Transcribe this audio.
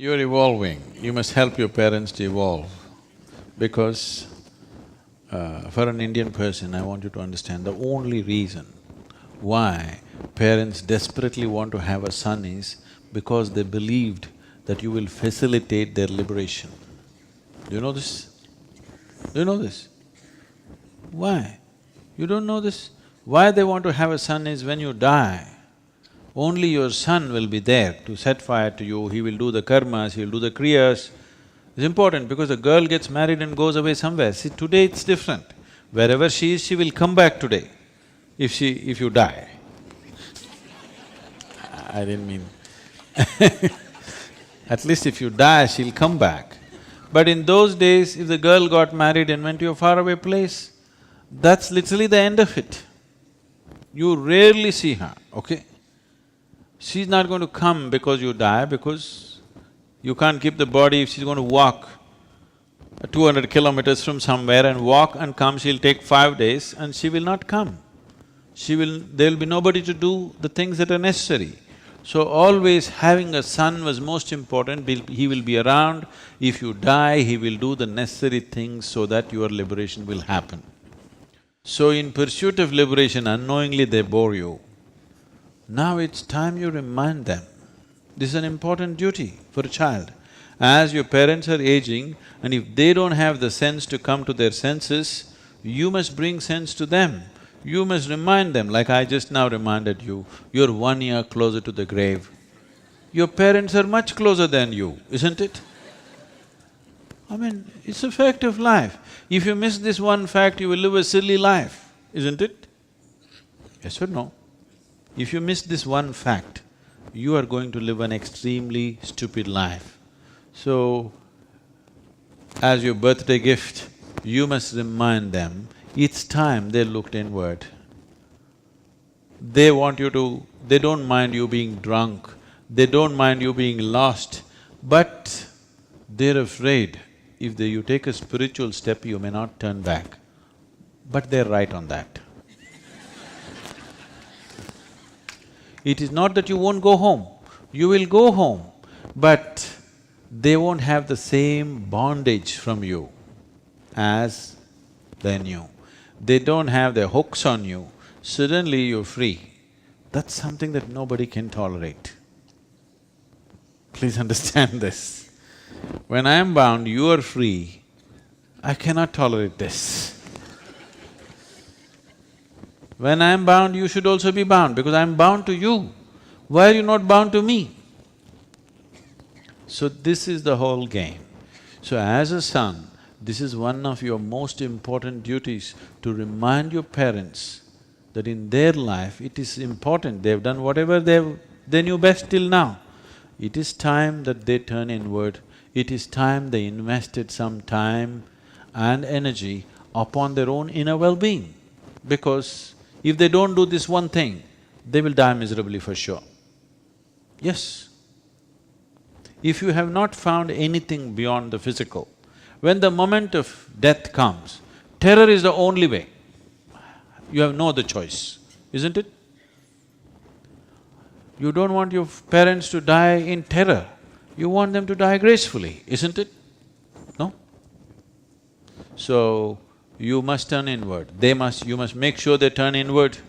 You're evolving, you must help your parents to evolve because for an Indian person, I want you to understand the only reason why parents desperately want to have a son is because they believed that you will facilitate their liberation. Do you know this? Do you know this? Why? You don't know this? Why they want to have a son is when you die, only your son will be there to set fire to you, he will do the karmas, he'll do the kriyas. It's important because a girl gets married and goes away somewhere. See, today it's different. Wherever she is, she will come back today if you die. I didn't mean at least if you die, she'll come back. But in those days, if the girl got married and went to a faraway place, that's literally the end of it. You rarely see her, okay? She's not going to come because you die, because you can't keep the body. If she's going to walk 200 kilometers from somewhere and walk and come, she'll take 5 days and she will not come. There'll be nobody to do the things that are necessary. So always having a son was most important, he will be around. If you die, he will do the necessary things so that your liberation will happen. So in pursuit of liberation, unknowingly they bore you. Now it's time you remind them. This is an important duty for a child. As your parents are aging, and if they don't have the sense to come to their senses, you must bring sense to them. You must remind them, like I just now reminded you, you're 1 year closer to the grave. Your parents are much closer than you, isn't it? I mean, it's a fact of life. If you miss this one fact, you will live a silly life, isn't it? Yes or no? If you miss this one fact, you are going to live an extremely stupid life. So, as your birthday gift, you must remind them, it's time they looked inward. They want you to… they don't mind you being drunk, they don't mind you being lost, but they're afraid if you take a spiritual step, you may not turn back. But they're right on that. It is not that you won't go home, you will go home, but they won't have the same bondage from you as they knew. They don't have their hooks on you, suddenly you're free. That's something that nobody can tolerate. Please understand this. When I am bound, you are free, I cannot tolerate this. When I am bound, you should also be bound because I am bound to you. Why are you not bound to me? So this is the whole game. So as a son, this is one of your most important duties, to remind your parents that in their life it is important, they've done whatever they knew best till now. It is time that they turn inward, it is time they invested some time and energy upon their own inner well-being. Because if they don't do this one thing, they will die miserably for sure. Yes. If you have not found anything beyond the physical, when the moment of death comes, terror is the only way. You have no other choice, isn't it? You don't want your parents to die in terror, you want them to die gracefully, isn't it? No? So, you must turn inward, you must make sure they turn inward.